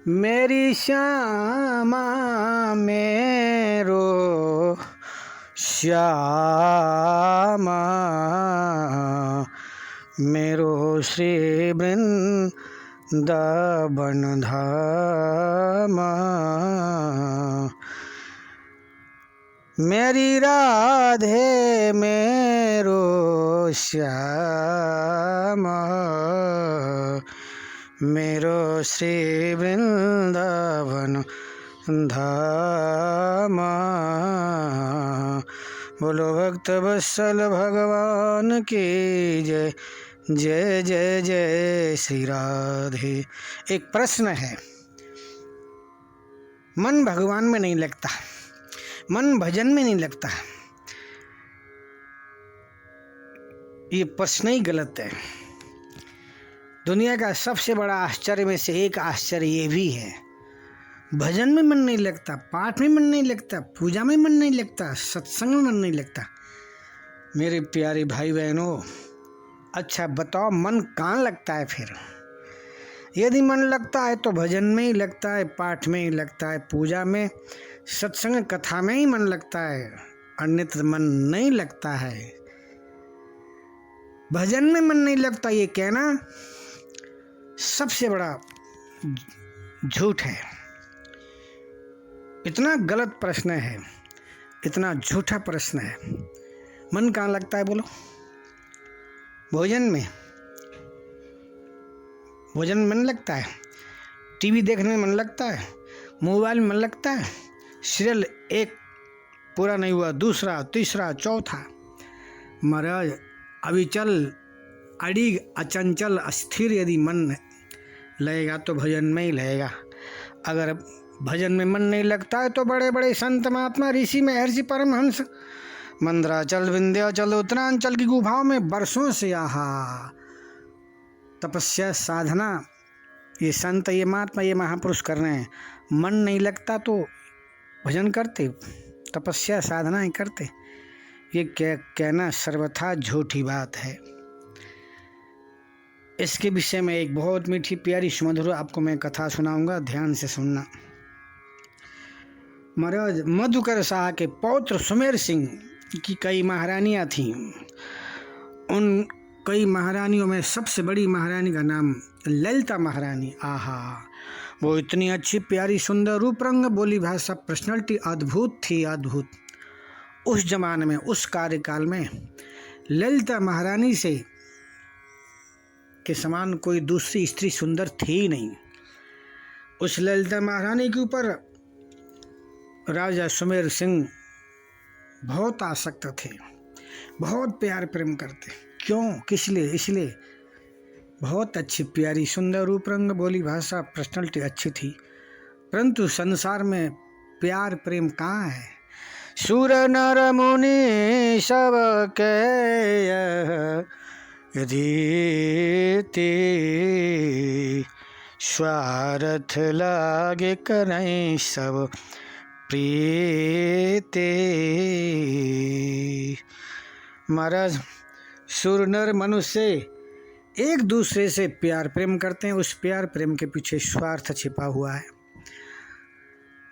मेरी श्यामा मेरो श्यामा मेरो श्री वृंदावन धामा। मेरी राधे मेरो श्यामा मेरो श्री वृंदावन धामा। बोलो भक्त वत्सल भगवान की जय जय जय जय श्री राधे। एक प्रश्न है, मन भगवान में नहीं लगता, मन भजन में नहीं लगता, ये प्रश्न ही गलत है। दुनिया का सबसे बड़ा आश्चर्य में से एक आश्चर्य ये भी है, भजन में मन नहीं लगता, पाठ में मन नहीं लगता, पूजा में मन नहीं लगता, सत्संग में मन नहीं लगता। मेरे प्यारे भाई बहनों, अच्छा बताओ मन कहाँ लगता है फिर? यदि मन लगता है तो भजन में ही लगता है, पाठ में ही लगता है, पूजा में, सत्संग कथा में ही मन लगता है, अन्यत्र मन नहीं लगता है। भजन में मन नहीं लगता ये कहना सबसे बड़ा झूठ है। इतना गलत प्रश्न है, इतना झूठा प्रश्न है। मन कहाँ लगता है बोलो? भोजन में, भोजन में मन लगता है, टीवी देखने में मन लगता है, मोबाइल में मन लगता है, सीरियल एक पूरा नहीं हुआ, दूसरा, तीसरा, चौथा। महाराज अविचल, अड़िग, अचंचल, अस्थिर यदि मन लगेगा तो भजन में ही लगेगा। अगर भजन में मन नहीं लगता है तो बड़े बड़े संत महात्मा ऋषि महर्षि परमहंस मंदराचल, विंध्याचल, उत्तरांचल की गुफाओं में वर्षों से आहा तपस्या साधना ये संत, ये महात्मा, ये महापुरुष कर रहे हैं। मन नहीं लगता तो भजन करते, तपस्या साधना ही करते। ये कहना सर्वथा झूठी बात है। इसके विषय में एक बहुत मीठी प्यारी सुमधुर आपको मैं कथा सुनाऊंगा, ध्यान से सुनना। महाराज मधुकर शाह के पौत्र सुमेर सिंह की कई महारानियां थीं। उन कई महारानियों में सबसे बड़ी महारानी का नाम ललिता महारानी। आहा, वो इतनी अच्छी प्यारी सुंदर रूप रंग बोली भाषा पर्सनालिटी अद्भुत थी, अद्भुत। उस जमाने में, उस कार्यकाल में ललिता महारानी से के समान कोई दूसरी स्त्री सुंदर थी ही नहीं। उस ललिता महारानी के ऊपर राजा सुमेर सिंह बहुत आसक्त थे, बहुत प्यार प्रेम करते। क्यों? किस लिए? इसलिए बहुत अच्छी प्यारी सुंदर रूप रंग बोली भाषा पर्सनालिटी अच्छी थी, परंतु संसार में प्यार प्रेम कहाँ है? सुर नर मुनि सब के यदि स्वार्थ लागे करई सब प्रीति। महाराज सुर नर मनुष्य एक दूसरे से प्यार प्रेम करते हैं, उस प्यार प्रेम के पीछे स्वार्थ छिपा हुआ है।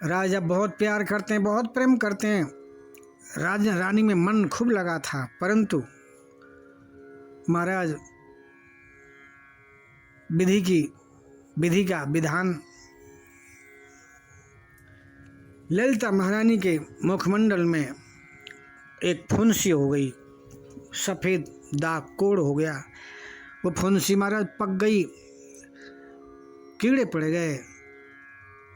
राजा बहुत प्यार करते हैं, बहुत प्रेम करते हैं, राजा रानी में मन खूब लगा था, परंतु महाराज विधि का विधान ललिता महारानी के मुखमंडल में एक फुंसी हो गई, सफ़ेद दाग कोड़ हो गया। वो फुंसी महाराज पक गई, कीड़े पड़ गए।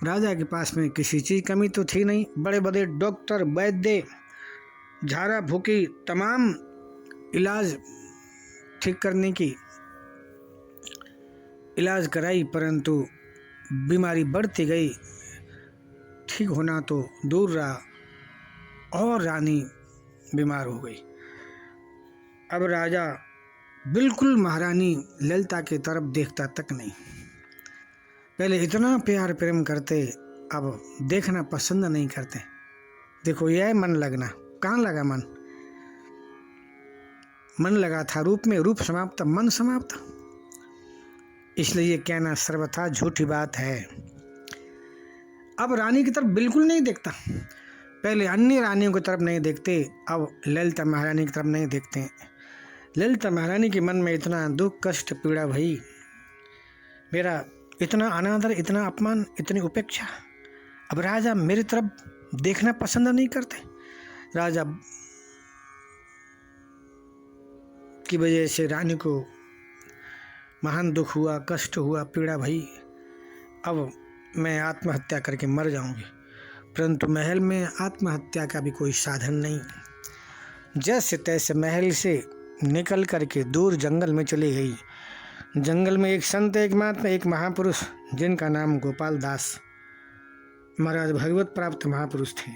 राजा के पास में किसी चीज़ कमी तो थी नहीं, बड़े बड़े डॉक्टर वैद्य झाड़ा फूकी तमाम इलाज ठीक करने की इलाज कराई, परंतु बीमारी बढ़ती गई, ठीक होना तो दूर रहा और रानी बीमार हो गई। अब राजा बिल्कुल महारानी ललिता की तरफ देखता तक नहीं। पहले इतना प्यार प्रेम करते, अब देखना पसंद नहीं करते। देखो यह है मन लगना। कहाँ लगा मन? मन लगा था रूप में, रूप समाप्त, मन समाप्त। इसलिए ये कहना सर्वथा झूठी बात है। अब रानी की तरफ बिल्कुल नहीं देखता। पहले अन्य रानियों की तरफ नहीं देखते, अब ललिता महारानी की तरफ नहीं देखते। ललिता महारानी के मन में इतना दुख कष्ट पीड़ा भई, मेरा इतना अनादर, इतना अपमान, इतनी उपेक्षा, अब राजा मेरी तरफ देखना पसंद नहीं करते। राजा की वजह से रानी को महान दुख हुआ, कष्ट हुआ, पीड़ा भई। अब मैं आत्महत्या करके मर जाऊंगी, परंतु महल में आत्महत्या का भी कोई साधन नहीं। जैसे तैसे महल से निकल करके दूर जंगल में चली गई। जंगल में एक संत, एक महात्मा, एक महापुरुष, जिनका नाम गोपाल दास महाराज भगवत प्राप्त महापुरुष थे।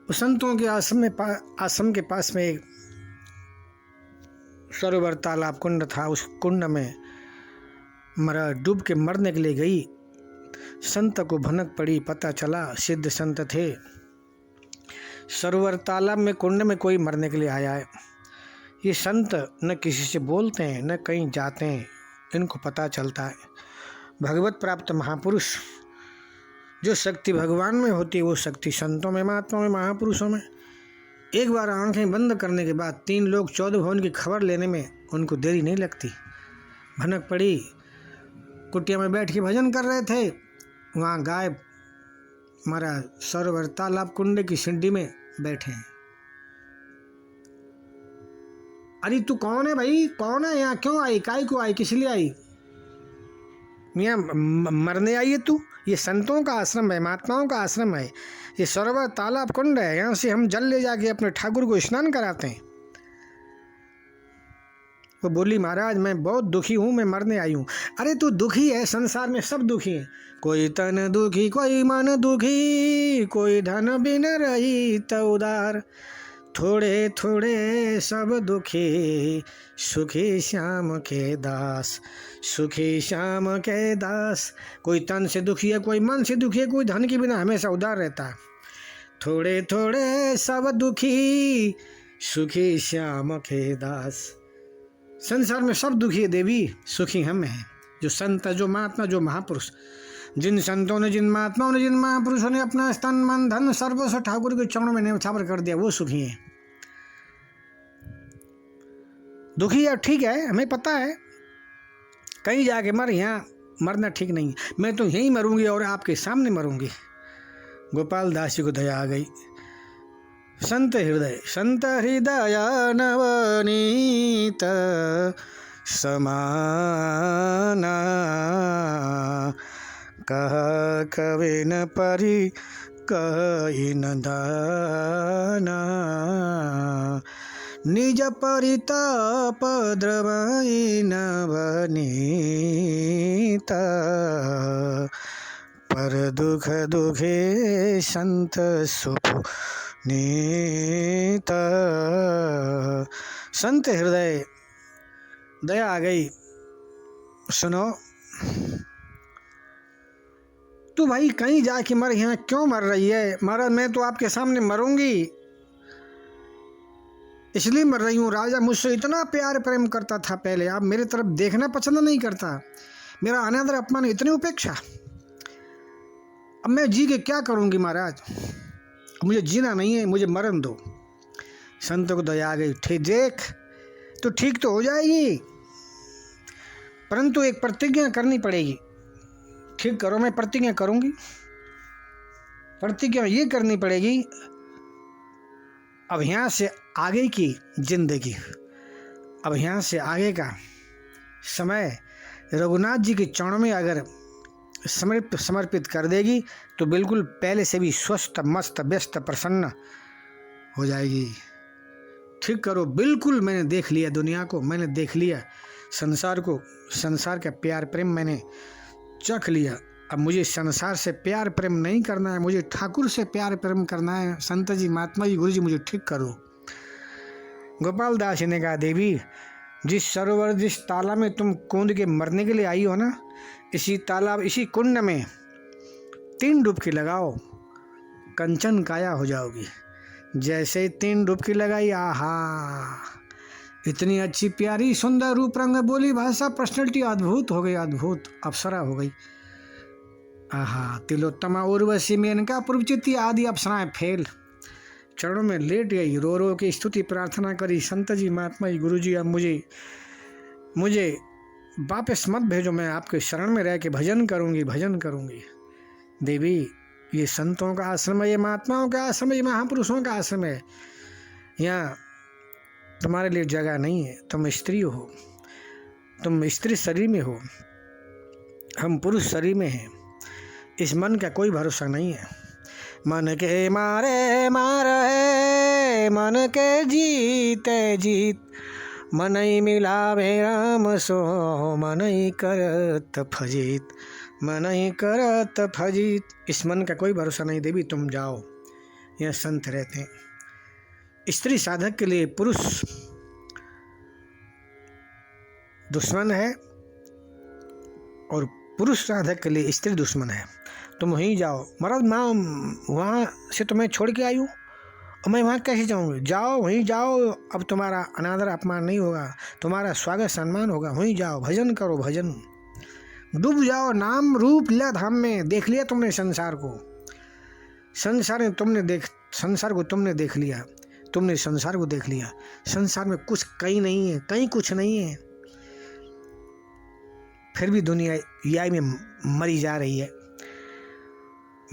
उस संतों के आश्रम के पास में एक सरोवर तालाब कुंड था। उस कुंड में महाराज डूब के मरने के लिए गई। संत को भनक पड़ी, पता चला सिद्ध संत थे। सरोवर तालाब में कुंड में कोई मरने के लिए आया है। ये संत न किसी से बोलते हैं, न कहीं जाते हैं, इनको पता चलता है। भगवत प्राप्त महापुरुष, जो शक्ति भगवान में होती है वो शक्ति संतों में, महात्माओं में, महापुरुषों में। एक बार आंखें बंद करने के बाद 3 लोग 14 भवन की खबर लेने में उनको देरी नहीं लगती। भनक पड़ी, कुटिया में बैठ के भजन कर रहे थे, वहाँ गाय महाराज सरोवर तालाब कुंड की सीढ़ी में बैठे हैं। अरे तू कौन है भाई, कौन है, यहाँ क्यों आई, काय को आई, किस लिए आई? मियाँ मरने आई है तू? ये संतों का आश्रम है, महात्माओं का आश्रम है, ये सरोवर तालाब कुंड है, यहाँ से हम जल ले जाके अपने ठाकुर को स्नान कराते हैं। वो बोली महाराज मैं बहुत दुखी हूँ, मैं मरने आई हूँ। अरे तू दुखी है, संसार में सब दुखी है, कोई तन दुखी, कोई मन दुखी, कोई धन बिन रही तो उदार, थोड़े थोड़े सब दुखी, सुखी श्याम के दास, सुखी श्याम के दास। कोई तन से दुखी है, कोई मन से दुखी है, कोई धन के बिना हमेशा उदार रहता है। थोड़े थोड़े सब दुखी, सुखी श्याम के दास। संसार में सब दुखी है देवी, सुखी हम हैं। जो संत, जो महात्मा, जो महापुरुष, जिन संतों ने, जिन महात्माओं ने, जिन महापुरुषों ने अपना तन मन धन सर्वस्व ठाकुर के चरणों में न्यौछावर कर दिया, वो सुखी हैं। दुखी है ठीक है, हमें पता है, कहीं जाके मर, यहाँ मरना ठीक नहीं। मैं तो यहीं मरूंगी और आपके सामने मरूंगी। गोपाल दास जी को दया आ गई। संत हृदय नवनीत समाना, कह कवि न परि कहि न दाना, निज परिताप द्रवई नवनीत, पर दुख दुखे संत सुपुनीत। संत हृदय दया आ गई। सुनो तू भाई कहीं जाके मर, यहाँ क्यों मर रही है? महाराज मैं तो आपके सामने मरूंगी, इसलिए मर रही हूँ। राजा मुझसे इतना प्यार प्रेम करता था पहले, अब मेरी तरफ देखना पसंद नहीं करता, मेरा अनादर अपमान, इतनी उपेक्षा। अब मैं जी के क्या करूँगी महाराज? अब मुझे जीना नहीं है, मुझे मरण दो। संत को दया आ गई। ठीक देख, तो ठीक तो हो जाएगी, परंतु एक प्रतिज्ञा करनी पड़ेगी। ठीक करो, मैं प्रतिज्ञा करूँगी। प्रतिज्ञा ये करनी पड़ेगी, अब यहाँ से आगे की जिंदगी, अब यहाँ से आगे का समय रघुनाथ जी के चरणों में अगर समर्पित कर देगी तो बिल्कुल पहले से भी स्वस्थ, मस्त, व्यस्त, प्रसन्न हो जाएगी। ठीक करो, बिल्कुल मैंने देख लिया दुनिया को, मैंने देख लिया संसार को, संसार का प्यार प्रेम मैंने चख लिया। अब मुझे संसार से प्यार प्रेम नहीं करना है, मुझे ठाकुर से प्यार प्रेम करना है। संत जी, महात्मा जी, गुरु जी, मुझे ठीक करो। गोपाल दास जी ने कहा देवी, जिस सरोवर, जिस तालाब में तुम कूद के मरने के लिए आई हो ना, इसी तालाब, इसी कुंड में 3 डुबकी लगाओ, कंचन काया हो जाओगी। जैसे ही 3 डुबकी लगाई, आहा, इतनी अच्छी प्यारी सुंदर रूप रंग बोली भाषा पर्सनैलिटी, अद्भुत हो गई, अद्भुत अप्सरा हो गई। आहा तिलोत्तमा उर्वशी मेनका पूर्वचिति आदि अप्सराएं फेल। चरणों में लेट गई, रो रो के स्तुति प्रार्थना करी, संत जी महात्मा जी गुरु जी अब मुझे वापस मत भेजो, मैं आपके शरण में रह के भजन करूंगी। देवी ये संतों का आश्रम है, ये महात्माओं का आश्रम है, ये महापुरुषों का आश्रम है, यहाँ तुम्हारे लिए जगह नहीं है। तुम स्त्री हो, तुम स्त्री शरीर में हो, हम पुरुष शरीर में हैं। इस मन का कोई भरोसा नहीं है। मन के मारे मारे मन के जीते जीत, मन ही मिलावे राम सो मन ही करत फजीत, मन ही करत फजीत। इस मन का कोई भरोसा नहीं देवी, तुम जाओ, यह संत रहते हैं। स्त्री साधक के लिए पुरुष दुश्मन है और पुरुष साधक के लिए स्त्री दुश्मन है। तुम वहीं जाओ। मर्द माँ वहाँ से तुम्हें छोड़ के आई हूँ और मैं वहाँ कैसे जाऊँगी? जाओ, वहीं जाओ। अब तुम्हारा अनादर अपमान नहीं होगा, तुम्हारा स्वागत सम्मान होगा। वहीं जाओ, भजन करो, भजन डूब जाओ, नाम रूप लिया धाम में। देख लिया तुमने संसार को, संसार को तुमने देख लिया, तुमने संसार को देख लिया। संसार में कुछ कहीं नहीं है, कहीं कुछ नहीं है, फिर भी दुनिया याई में मरी जा रही है।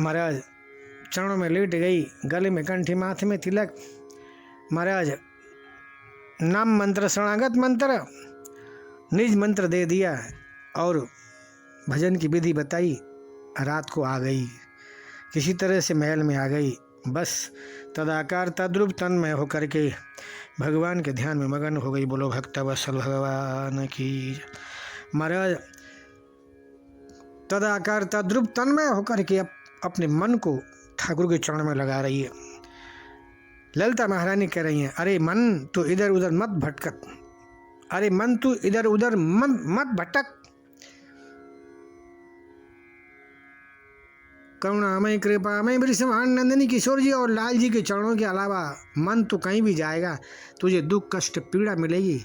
महाराज चरणों में लेट गई, गले में कंठी, माथे में तिलक। महाराज नाम मंत्र, शरणागत मंत्र, निज मंत्र दे दिया और भजन की विधि बताई। रात को आ गई, किसी तरह से महल में आ गई। बस तदाकार तद्रुप तन्मय होकर के भगवान के ध्यान में मगन हो गई। बोलो भक्त वत्सल भगवान की। महाराज तदाकार तद्रुप तन्मय होकर के अपने मन को ठाकुर के चरण में लगा रही है। ललिता महारानी कह रही हैं, अरे मन तू इधर उधर मत भटक, अरे मन तू इधर उधर मत भटक। करुणामय कृपामय वृषभान नंदिनी किशोर जी और लाल जी के चरणों के अलावा मन तो कहीं भी जाएगा, तुझे दुख कष्ट पीड़ा मिलेगी।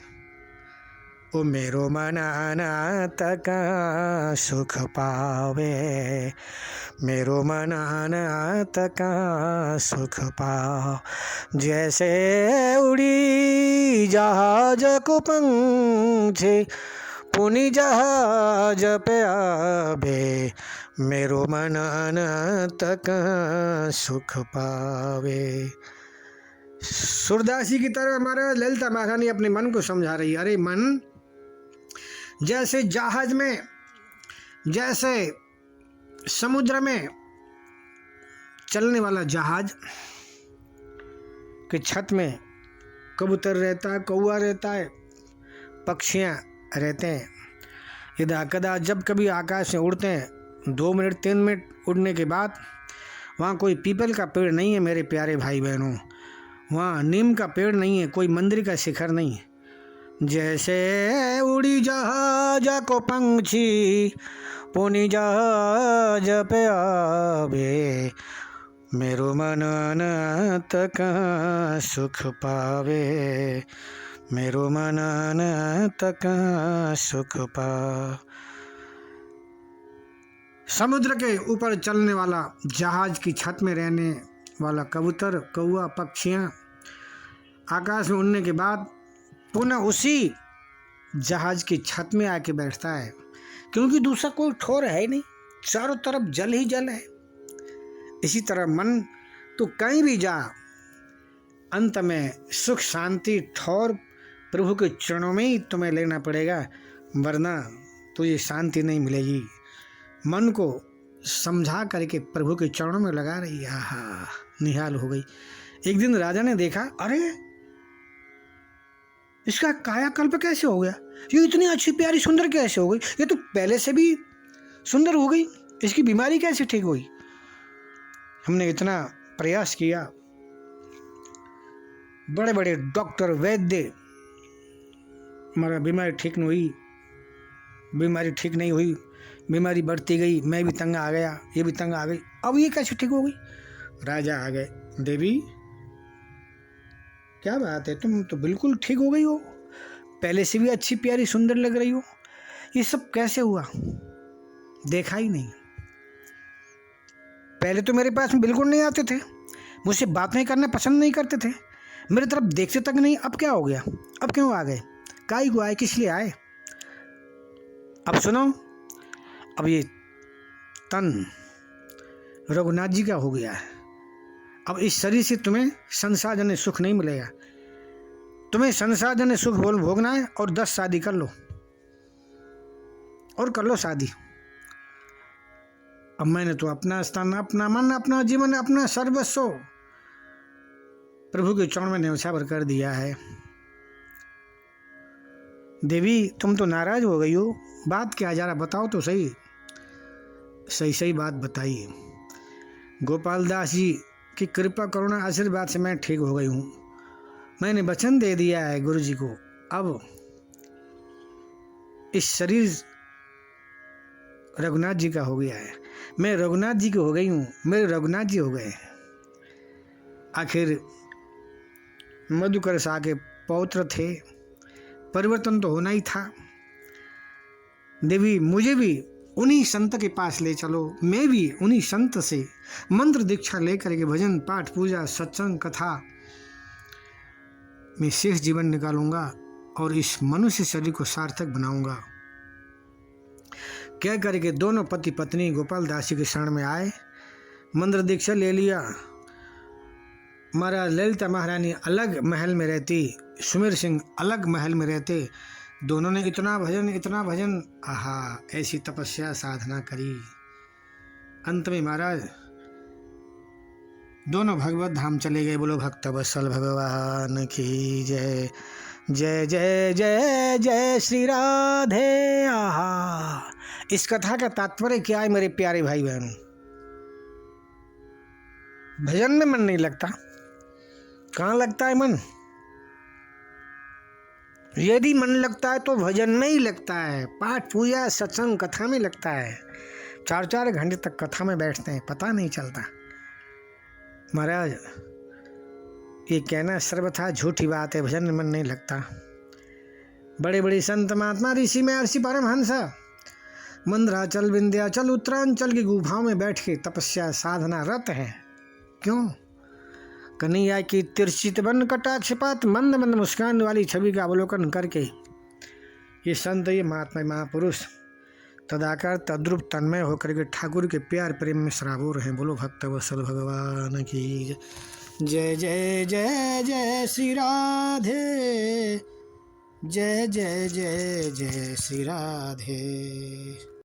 ओ मेरो मन अनाथ का सुख पावे, मेरो मन अनाथ का सुख पाओ। जैसे उड़ी जहाज को पंछी पुनि जहाज पे आवे, मेरो मन अनाथ का सुख पावे। सूरदासी की तरह हमारा ललिता महारानी अपने मन को समझा रही है। अरे मन, जैसे जहाज में, जैसे समुद्र में चलने वाला जहाज के छत में कबूतर रहता है, कौवा रहता है, पक्षियाँ रहते हैं। यदा कदा जब कभी आकाश में उड़ते हैं, 2 मिनट 3 मिनट उड़ने के बाद वहाँ कोई पीपल का पेड़ नहीं है मेरे प्यारे भाई बहनों, वहाँ नीम का पेड़ नहीं है, कोई मंदिर का शिखर नहीं है। जैसे उड़ी जहाज को पंछी पुनि जहाज पे आवे, मेरो मन अनाथ का सुख पावे, मेरो मन अनाथ का सुख पा। समुद्र के ऊपर चलने वाला जहाज की छत में रहने वाला कबूतर, कौवा, पक्षियाँ आकाश में उड़ने के बाद पुनः उसी जहाज की छत में आके बैठता है, क्योंकि दूसरा कोई ठोर है ही नहीं, चारों तरफ जल ही जल है। इसी तरह मन तो कहीं भी जा, अंत में सुख शांति ठौर प्रभु के चरणों में ही तुम्हें लेना पड़ेगा, वरना तुझे शांति नहीं मिलेगी। मन को समझा करके प्रभु के चरणों में लगा रही। आहा, निहाल हो गई। एक दिन राजा ने देखा, अरे इसका कायाकल्प कैसे हो गया, ये इतनी अच्छी प्यारी सुंदर कैसे हो गई, ये तो पहले से भी सुंदर हो गई, इसकी बीमारी कैसे ठीक हुई। हमने इतना प्रयास किया, बड़े बड़े डॉक्टर वैद्य, हमारा बीमारी ठीक नहीं हुई, बीमारी ठीक नहीं हुई, बीमारी बढ़ती गई, मैं भी तंग आ गया, ये भी तंग आ गई, अब ये कैसे ठीक हो गई। राजा आ गए, देवी क्या बात है, तुम तो बिल्कुल ठीक हो गई हो, पहले से भी अच्छी प्यारी सुंदर लग रही हो, ये सब कैसे हुआ। देखा ही नहीं, पहले तो मेरे पास में बिल्कुल नहीं आते थे, मुझसे बात नहीं करना पसंद नहीं करते थे, मेरी तरफ देखते तक नहीं। अब क्या हो गया? अब क्यों आ गए? काहे को आए? किस लिए आए? अब सुनो, अब ये तन रघुनाथ जी का हो गया है। अब इस शरीर से तुम्हें संसारजन्य सुख नहीं मिलेगा। तुम्हें संसारजन्य सुख भोगना है और 10 शादी कर लो, और कर लो शादी। अब मैंने तो अपना स्थान, अपना मन, अपना जीवन, अपना सर्वस्व प्रभु के चरण में न्यौछावर कर दिया है। देवी तुम तो नाराज हो गई हो, बात क्या जरा बताओ तो सही। सही सही बात बताइए। गोपाल दास जी की कृपा करुणा आशीर्वाद से मैं ठीक हो गई हूँ। मैंने वचन दे दिया है गुरु जी को, अब इस शरीर रघुनाथ जी का हो गया है। मैं रघुनाथ जी की हो गई हूँ, मेरे रघुनाथ जी हो गए। आखिर मधुकर शाह के पौत्र थे, परिवर्तन तो होना ही था। देवी मुझे भी उन्हीं संत के पास ले चलो, मैं भी उन्हीं संत से मंत्र दीक्षा लेकर के भजन पाठ पूजा सत्संग कथा में शेष जीवन निकालूंगा और इस मनुष्य शरीर को सार्थक बनाऊंगा। कह करके दोनों पति पत्नी गोपाल दास जी के शरण में आए, मंत्र दीक्षा ले लिया। महाराज ललिता महारानी अलग महल में रहती, सुमेर सिंह अलग महल में रहते। दोनों ने इतना भजन, आहा, ऐसी तपस्या साधना करी। अंत में महाराज दोनों भगवत धाम चले गए। बोलो भक्त वत्सल भगवान की जय। जय जय जय जय श्री राधे। आहा, इस कथा का तात्पर्य क्या है मेरे प्यारे भाई बहन? भजन में मन नहीं लगता, कहाँ लगता है मन? यदि मन लगता है तो भजन में ही लगता है, पाठ पूजा सत्संग कथा में लगता है। 4-4 घंटे तक कथा में बैठते हैं, पता नहीं चलता। महाराज ये कहना सर्वथा झूठी बात है, भजन में मन नहीं लगता। बड़े बड़े संत महात्मा ऋषि महर्षि परमहंस मंदराचल विंध्याचल उत्तरांचल की गुफाओं में बैठ के तपस्या साधना रत है। क्यों? कन्हैया की तिरछित बन कटाक्षपात मंद मंद मुस्कान वाली छवि का अवलोकन करके ये संत, ये महात्मा, महापुरुष तदाकार तद्रुप तन्मय होकर के ठाकुर के प्यार प्रेम में सराबोर हैं। बोलो भक्त वत्सल भगवान की जय। जय जय जय श्री राधे। जय जय जय जय श्री राधे।